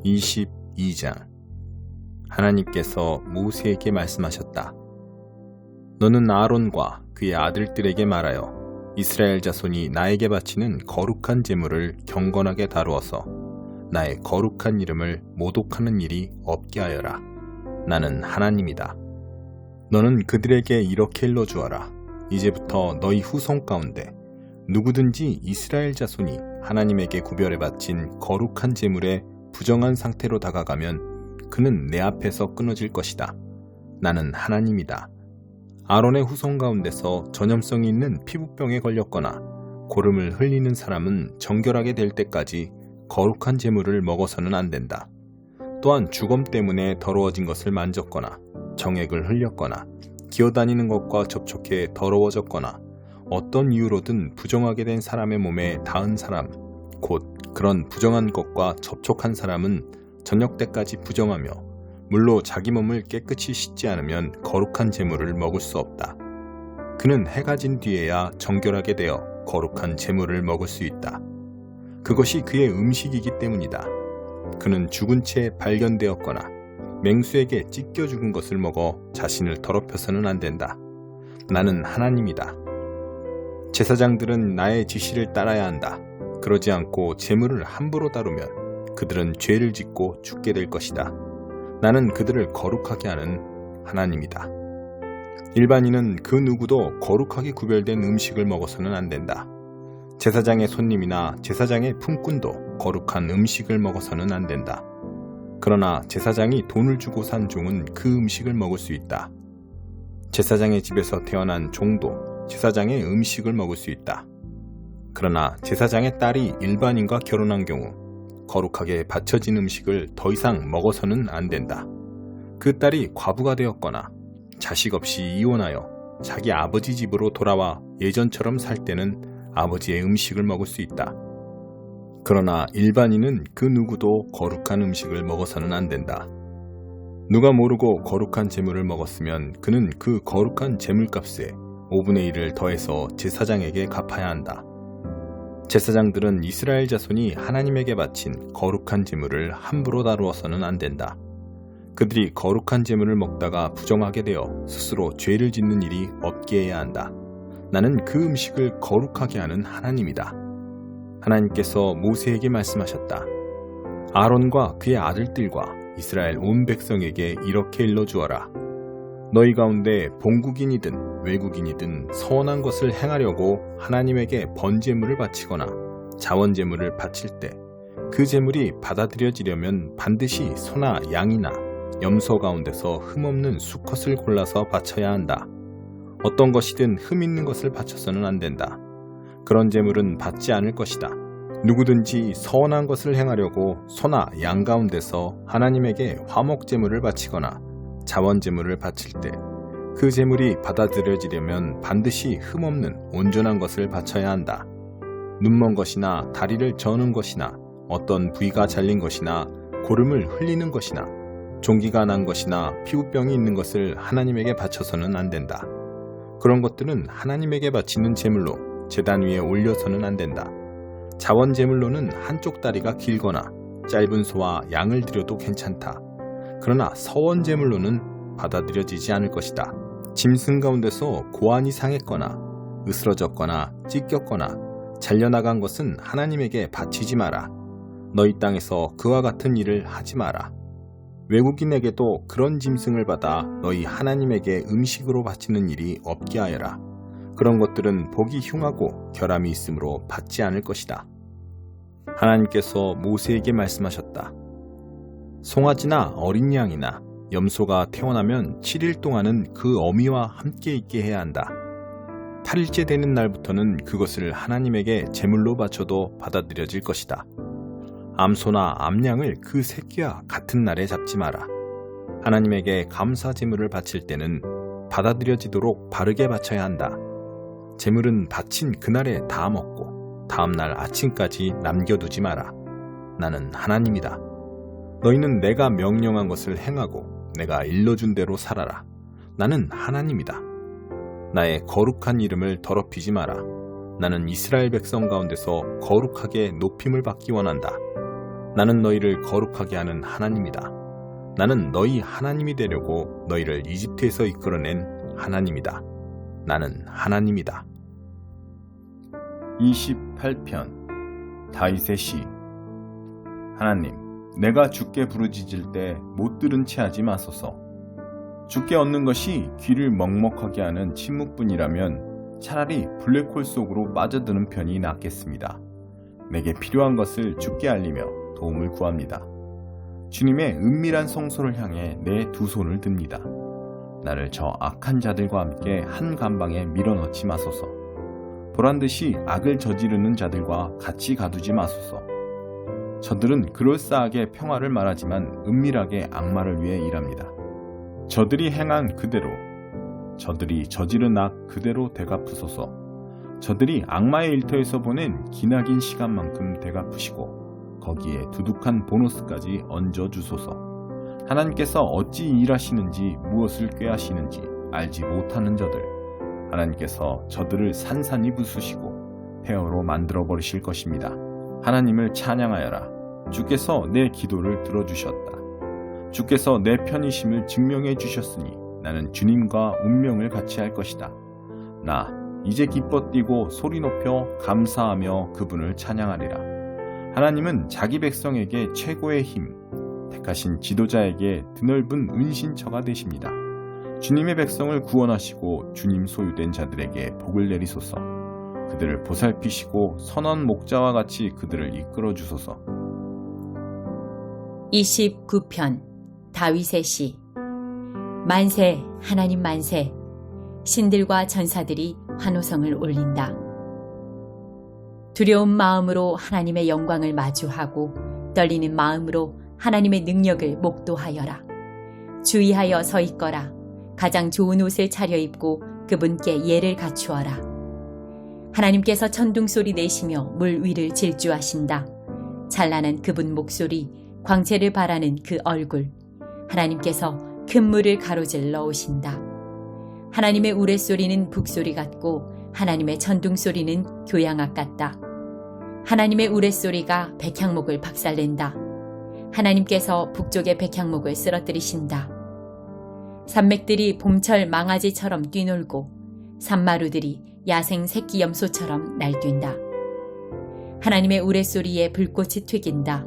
22장. 하나님께서 모세에게 말씀하셨다. 너는 아론과 그의 아들들에게 말하여 이스라엘 자손이 나에게 바치는 거룩한 제물을 경건하게 다루어서 나의 거룩한 이름을 모독하는 일이 없게 하여라. 나는 하나님이다. 너는 그들에게 이렇게 일러주어라. 이제부터 너희 후손 가운데 누구든지 이스라엘 자손이 하나님에게 구별해 바친 거룩한 제물에 부정한 상태로 다가가면 그는 내 앞에서 끊어질 것이다. 나는 하나님이다. 아론의 후손 가운데서 전염성이 있는 피부병에 걸렸거나 고름을 흘리는 사람은 정결하게 될 때까지 거룩한 제물을 먹어서는 안 된다. 또한 주검 때문에 더러워진 것을 만졌거나 정액을 흘렸거나 기어다니는 것과 접촉해 더러워졌거나 어떤 이유로든 부정하게 된 사람의 몸에 닿은 사람, 곧 그런 부정한 것과 접촉한 사람은 저녁 때까지 부정하며 물로 자기 몸을 깨끗이 씻지 않으면 거룩한 제물을 먹을 수 없다. 그는 해가 진 뒤에야 정결하게 되어 거룩한 제물을 먹을 수 있다. 그것이 그의 음식이기 때문이다. 그는 죽은 채 발견되었거나 맹수에게 찢겨 죽은 것을 먹어 자신을 더럽혀서는 안 된다. 나는 하나님이다. 제사장들은 나의 지시를 따라야 한다. 그러지 않고 제물을 함부로 다루면 그들은 죄를 짓고 죽게 될 것이다. 나는 그들을 거룩하게 하는 하나님이다. 일반인은 그 누구도 거룩하게 구별된 음식을 먹어서는 안 된다. 제사장의 손님이나 제사장의 품꾼도 거룩한 음식을 먹어서는 안 된다. 그러나 제사장이 돈을 주고 산 종은 그 음식을 먹을 수 있다. 제사장의 집에서 태어난 종도 제사장의 음식을 먹을 수 있다. 그러나 제사장의 딸이 일반인과 결혼한 경우 거룩하게 바쳐진 음식을 더 이상 먹어서는 안 된다. 그 딸이 과부가 되었거나 자식 없이 이혼하여 자기 아버지 집으로 돌아와 예전처럼 살 때는 아버지의 음식을 먹을 수 있다. 그러나 일반인은 그 누구도 거룩한 음식을 먹어서는 안 된다. 누가 모르고 거룩한 제물을 먹었으면 그는 그 거룩한 제물값에 5분의 1을 더해서 제사장에게 갚아야 한다. 제사장들은 이스라엘 자손이 하나님에게 바친 거룩한 제물을 함부로 다루어서는 안 된다. 그들이 거룩한 제물을 먹다가 부정하게 되어 스스로 죄를 짓는 일이 없게 해야 한다. 나는 그 음식을 거룩하게 하는 하나님이다. 하나님께서 모세에게 말씀하셨다. 아론과 그의 아들들과 이스라엘 온 백성에게 이렇게 일러주어라. 너희 가운데 본국인이든 외국인이든 선한 것을 행하려고 하나님에게 번제물을 바치거나 자원제물을 바칠 때 그 제물이 받아들여지려면 반드시 소나 양이나 염소 가운데서 흠없는 수컷을 골라서 바쳐야 한다. 어떤 것이든 흠 있는 것을 바쳐서는 안 된다. 그런 제물은 받지 않을 것이다. 누구든지 선한 것을 행하려고 소나 양 가운데서 하나님에게 화목제물을 바치거나 자원제물을 바칠 때 그 제물이 받아들여지려면 반드시 흠없는 온전한 것을 바쳐야 한다. 눈먼 것이나 다리를 저는 것이나 어떤 부위가 잘린 것이나 고름을 흘리는 것이나 종기가 난 것이나 피부병이 있는 것을 하나님에게 바쳐서는 안 된다. 그런 것들은 하나님에게 바치는 제물로 제단 위에 올려서는 안 된다. 자원제물로는 한쪽 다리가 길거나 짧은 소와 양을 드려도 괜찮다. 그러나 서원제물로는 받아들여지지 않을 것이다. 짐승 가운데서 고안이 상했거나 으스러졌거나 찢겼거나 잘려나간 것은 하나님에게 바치지 마라. 너희 땅에서 그와 같은 일을 하지 마라. 외국인에게도 그런 짐승을 받아 너희 하나님에게 음식으로 바치는 일이 없게 하여라. 그런 것들은 보기 흉하고 결함이 있으므로 받지 않을 것이다. 하나님께서 모세에게 말씀하셨다. 송아지나 어린 양이나 염소가 태어나면 7일 동안은 그 어미와 함께 있게 해야 한다. 8일째 되는 날부터는 그것을 하나님에게 제물로 바쳐도 받아들여질 것이다. 암소나 암양을 그 새끼와 같은 날에 잡지 마라. 하나님에게 감사 제물을 바칠 때는 받아들여지도록 바르게 바쳐야 한다. 제물은 바친 그날에 다 먹고 다음날 아침까지 남겨두지 마라. 나는 하나님이다. 너희는 내가 명령한 것을 행하고 내가 일러준 대로 살아라. 나는 하나님이다. 나의 거룩한 이름을 더럽히지 마라. 나는 이스라엘 백성 가운데서 거룩하게 높임을 받기 원한다. 나는 너희를 거룩하게 하는 하나님이다. 나는 너희 하나님이 되려고 너희를 이집트에서 이끌어낸 하나님이다. 나는 하나님이다. 28편 다윗의 시. 하나님, 내가 주께 부르짖을 때 못 들은 채 하지 마소서. 주께 얻는 것이 귀를 먹먹하게 하는 침묵뿐이라면 차라리 블랙홀 속으로 빠져드는 편이 낫겠습니다. 내게 필요한 것을 주께 알리며 도움을 구합니다. 주님의 은밀한 성소를 향해 내 두 손을 듭니다. 나를 저 악한 자들과 함께 한 감방에 밀어넣지 마소서. 보란듯이 악을 저지르는 자들과 같이 가두지 마소서. 저들은 그럴싸하게 평화를 말하지만 은밀하게 악마를 위해 일합니다. 저들이 행한 그대로, 저들이 저지른 악 그대로 되갚으소서. 저들이 악마의 일터에서 보낸 기나긴 시간만큼 되갚으시고 거기에 두둑한 보너스까지 얹어주소서. 하나님께서 어찌 일하시는지 무엇을 꾀하시는지 알지 못하는 저들, 하나님께서 저들을 산산이 부수시고 폐허로 만들어버리실 것입니다. 하나님을 찬양하여라. 주께서 내 기도를 들어주셨다. 주께서 내 편이심을 증명해 주셨으니 나는 주님과 운명을 같이 할 것이다. 나 이제 기뻐 뛰고 소리 높여 감사하며 그분을 찬양하리라. 하나님은 자기 백성에게 최고의 힘, 택하신 지도자에게 드넓은 은신처가 되십니다. 주님의 백성을 구원하시고 주님 소유된 자들에게 복을 내리소서. 그들을 보살피시고 선한 목자와 같이 그들을 이끌어 주소서. 29편 다윗의 시. 만세, 하나님 만세. 신들과 전사들이 환호성을 올린다. 두려운 마음으로 하나님의 영광을 마주하고 떨리는 마음으로 하나님의 능력을 목도하여라. 주의하여 서 있거라. 가장 좋은 옷을 차려입고 그분께 예를 갖추어라. 하나님께서 천둥소리 내시며 물 위를 질주하신다. 찬란한 그분 목소리, 광채를 바라는 그 얼굴. 하나님께서 큰 물을 가로질러 오신다. 하나님의 우레소리는 북소리 같고 하나님의 천둥소리는 교양악 같다. 하나님의 우레소리가 백향목을 박살낸다. 하나님께서 북쪽의 백향목을 쓰러뜨리신다. 산맥들이 봄철 망아지처럼 뛰놀고 산마루들이 야생 새끼 염소처럼 날뛴다. 하나님의 우레소리에 불꽃이 튀긴다.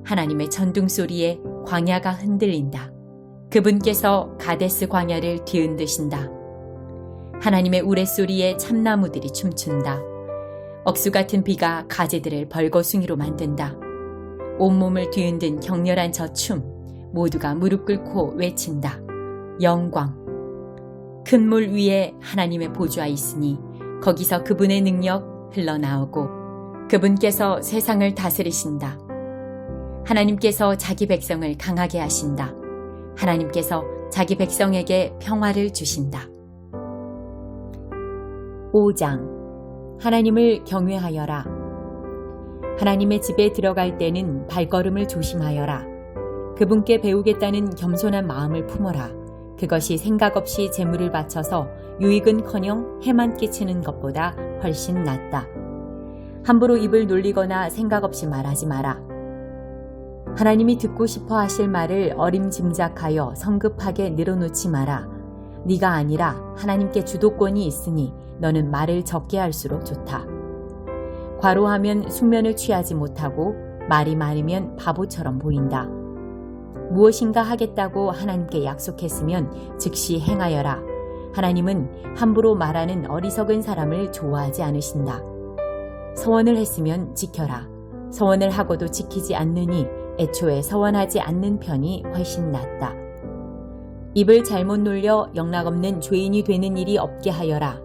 하나님의 천둥소리에 광야가 흔들린다. 그분께서 가데스 광야를 뒤흔드신다. 하나님의 우레소리에 참나무들이 춤춘다. 억수 같은 비가 가지들을 벌거숭이로 만든다. 온몸을 뒤흔든 격렬한 저 춤, 모두가 무릎 꿇고 외친다. 영광. 큰 물 위에 하나님의 보좌 있으니 거기서 그분의 능력 흘러나오고 그분께서 세상을 다스리신다. 하나님께서 자기 백성을 강하게 하신다. 하나님께서 자기 백성에게 평화를 주신다. 5장. 하나님을 경외하여라. 하나님의 집에 들어갈 때는 발걸음을 조심하여라. 그분께 배우겠다는 겸손한 마음을 품어라. 그것이 생각 없이 재물을 바쳐서 유익은커녕 해만 끼치는 것보다 훨씬 낫다. 함부로 입을 놀리거나 생각 없이 말하지 마라. 하나님이 듣고 싶어 하실 말을 어림짐작하여 성급하게 늘어놓지 마라. 네가 아니라 하나님께 주도권이 있으니 너는 말을 적게 할수록 좋다. 과로하면 숙면을 취하지 못하고 말이 많으면 바보처럼 보인다. 무엇인가 하겠다고 하나님께 약속했으면 즉시 행하여라. 하나님은 함부로 말하는 어리석은 사람을 좋아하지 않으신다. 서원을 했으면 지켜라. 서원을 하고도 지키지 않느니 애초에 서원하지 않는 편이 훨씬 낫다. 입을 잘못 놀려 영락없는 죄인이 되는 일이 없게 하여라.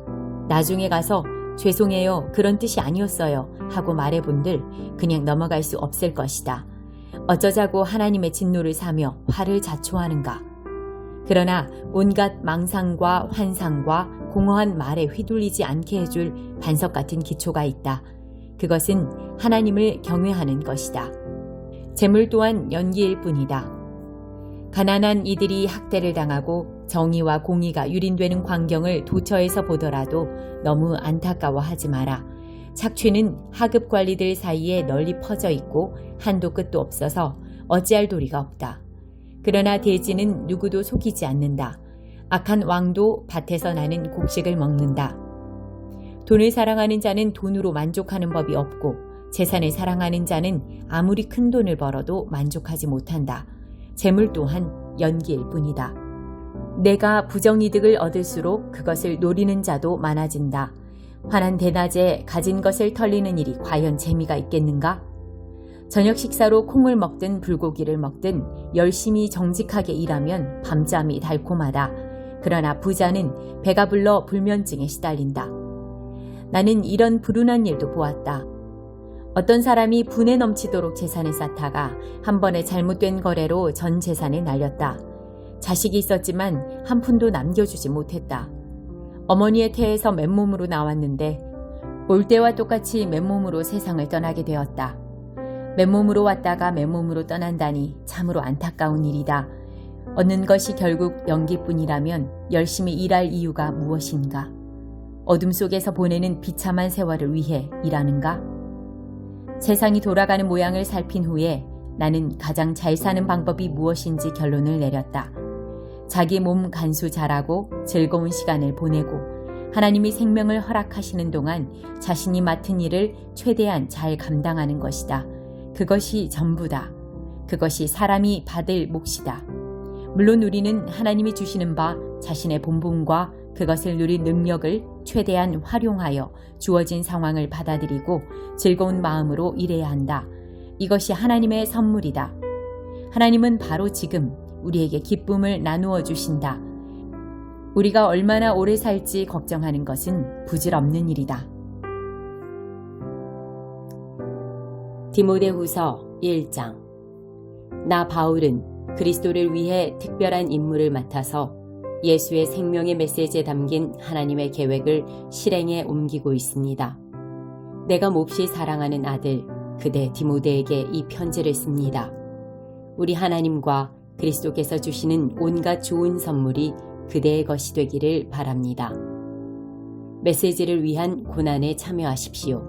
나중에 가서 죄송해요, 그런 뜻이 아니었어요 하고 말해본들 그냥 넘어갈 수 없을 것이다. 어쩌자고 하나님의 진노를 사며 화를 자초하는가. 그러나 온갖 망상과 환상과 공허한 말에 휘둘리지 않게 해줄 반석 같은 기초가 있다. 그것은 하나님을 경외하는 것이다. 재물 또한 연기일 뿐이다. 가난한 이들이 학대를 당하고 정의와 공의가 유린되는 광경을 도처에서 보더라도 너무 안타까워하지 마라. 착취는 하급 관리들 사이에 널리 퍼져 있고 한도 끝도 없어서 어찌할 도리가 없다. 그러나 대지는 누구도 속이지 않는다. 악한 왕도 밭에서 나는 곡식을 먹는다. 돈을 사랑하는 자는 돈으로 만족하는 법이 없고 재산을 사랑하는 자는 아무리 큰 돈을 벌어도 만족하지 못한다. 재물 또한 연기일 뿐이다. 내가 부정이득을 얻을수록 그것을 노리는 자도 많아진다. 환한 대낮에 가진 것을 털리는 일이 과연 재미가 있겠는가? 저녁 식사로 콩을 먹든 불고기를 먹든 열심히 정직하게 일하면 밤잠이 달콤하다. 그러나 부자는 배가 불러 불면증에 시달린다. 나는 이런 불운한 일도 보았다. 어떤 사람이 분에 넘치도록 재산을 쌓다가 한 번에 잘못된 거래로 전 재산을 날렸다. 자식이 있었지만 한 푼도 남겨주지 못했다. 어머니의 태에서 맨몸으로 나왔는데 올 때와 똑같이 맨몸으로 세상을 떠나게 되었다. 맨몸으로 왔다가 맨몸으로 떠난다니 참으로 안타까운 일이다. 얻는 것이 결국 연기뿐이라면 열심히 일할 이유가 무엇인가? 어둠 속에서 보내는 비참한 세월을 위해 일하는가? 세상이 돌아가는 모양을 살핀 후에 나는 가장 잘 사는 방법이 무엇인지 결론을 내렸다. 자기 몸 간수 잘하고 즐거운 시간을 보내고 하나님이 생명을 허락하시는 동안 자신이 맡은 일을 최대한 잘 감당하는 것이다. 그것이 전부다. 그것이 사람이 받을 몫이다. 물론 우리는 하나님이 주시는 바 자신의 본분과 그것을 누릴 능력을 최대한 활용하여 주어진 상황을 받아들이고 즐거운 마음으로 일해야 한다. 이것이 하나님의 선물이다. 하나님은 바로 지금 우리에게 기쁨을 나누어 주신다. 우리가 얼마나 오래 살지 걱정하는 것은 부질없는 일이다. 디모데후서 1장. 나 바울은 그리스도를 위해 특별한 임무를 맡아서 예수의 생명의 메시지에 담긴 하나님의 계획을 실행에 옮기고 있습니다. 내가 몹시 사랑하는 아들 그대 디모데에게 이 편지를 씁니다. 우리 하나님과 그리스도께서 주시는 온갖 좋은 선물이 그대의 것이 되기를 바랍니다. 메시지를 위한 고난에 참여하십시오.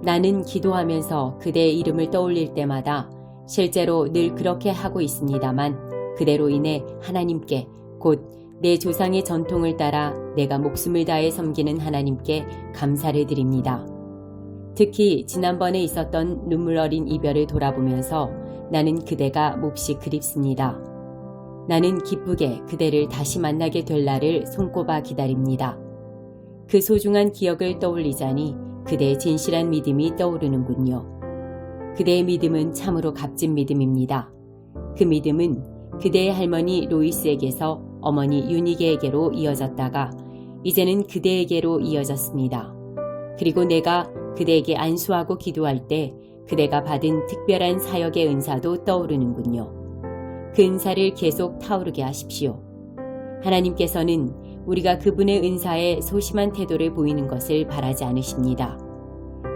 나는 기도하면서 그대의 이름을 떠올릴 때마다 실제로 늘 그렇게 하고 있습니다만 그대로 인해 하나님께 곧 내 조상의 전통을 따라 내가 목숨을 다해 섬기는 하나님께 감사를 드립니다. 특히 지난번에 있었던 눈물 어린 이별을 돌아보면서 나는 그대가 몹시 그립습니다. 나는 기쁘게 그대를 다시 만나게 될 날을 손꼽아 기다립니다. 그 소중한 기억을 떠올리자니 그대의 진실한 믿음이 떠오르는군요. 그대의 믿음은 참으로 값진 믿음입니다. 그 믿음은 그대의 할머니 로이스에게서 어머니 유니게에게로 이어졌다가 이제는 그대에게로 이어졌습니다. 그리고 내가 그대에게 안수하고 기도할 때 그대가 받은 특별한 사역의 은사도 떠오르는군요. 그 은사를 계속 타오르게 하십시오. 하나님께서는 우리가 그분의 은사에 소심한 태도를 보이는 것을 바라지 않으십니다.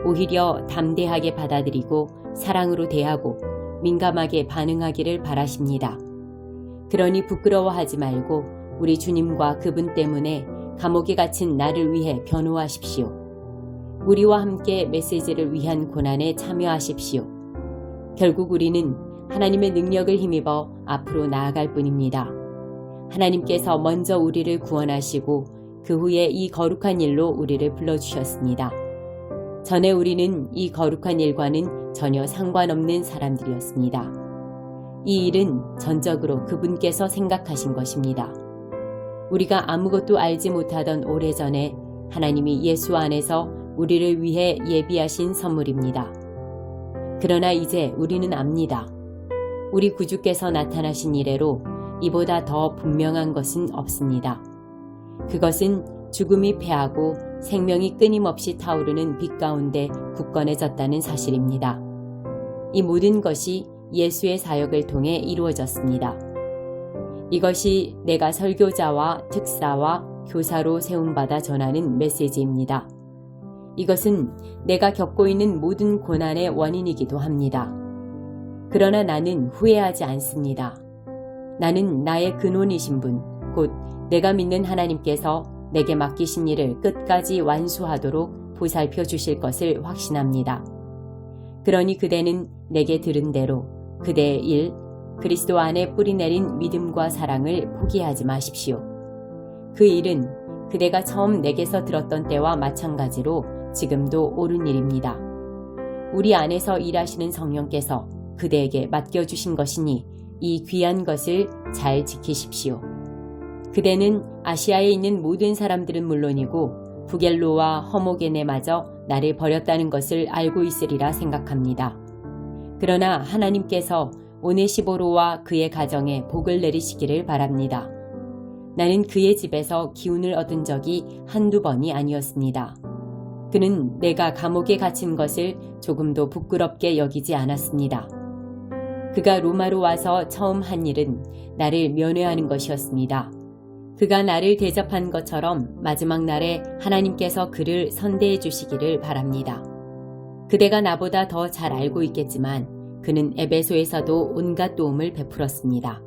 오히려 담대하게 받아들이고 사랑으로 대하고 민감하게 반응하기를 바라십니다. 그러니 부끄러워하지 말고 우리 주님과 그분 때문에 감옥에 갇힌 나를 위해 변호하십시오. 우리와 함께 메시지를 위한 고난에 참여하십시오. 결국 우리는 하나님의 능력을 힘입어 앞으로 나아갈 뿐입니다. 하나님께서 먼저 우리를 구원하시고 그 후에 이 거룩한 일로 우리를 불러주셨습니다. 전에 우리는 이 거룩한 일과는 전혀 상관없는 사람들이었습니다. 이 일은 전적으로 그분께서 생각하신 것입니다. 우리가 아무것도 알지 못하던 오래전에 하나님이 예수 안에서 우리를 위해 예비하신 선물입니다. 그러나 이제 우리는 압니다. 우리 구주께서 나타나신 이래로 이보다 더 분명한 것은 없습니다. 그것은 죽음이 패하고 생명이 끊임없이 타오르는 빛 가운데 굳건해졌다는 사실입니다. 이 모든 것이 예수의 사역을 통해 이루어졌습니다. 이것이 내가 설교자와 특사와 교사로 세움받아 전하는 메시지입니다. 이것은 내가 겪고 있는 모든 고난의 원인이기도 합니다. 그러나 나는 후회하지 않습니다. 나는 나의 근원이신 분, 곧 내가 믿는 하나님께서 내게 맡기신 일을 끝까지 완수하도록 보살펴 주실 것을 확신합니다. 그러니 그대는 내게 들은 대로 그대의 일, 그리스도 안에 뿌리내린 믿음과 사랑을 포기하지 마십시오. 그 일은 그대가 처음 내게서 들었던 때와 마찬가지로 지금도 옳은 일입니다. 우리 안에서 일하시는 성령께서 그대에게 맡겨주신 것이니 이 귀한 것을 잘 지키십시오. 그대는 아시아에 있는 모든 사람들은 물론이고 부겔로와 허모게네마저 나를 버렸다는 것을 알고 있으리라 생각합니다. 그러나 하나님께서 오네시보로와 그의 가정에 복을 내리시기를 바랍니다. 나는 그의 집에서 기운을 얻은 적이 한두 번이 아니었습니다. 그는 내가 감옥에 갇힌 것을 조금도 부끄럽게 여기지 않았습니다. 그가 로마로 와서 처음 한 일은 나를 면회하는 것이었습니다. 그가 나를 대접한 것처럼 마지막 날에 하나님께서 그를 선대해 주시기를 바랍니다. 그대가 나보다 더 잘 알고 있겠지만 그는 에베소에서도 온갖 도움을 베풀었습니다.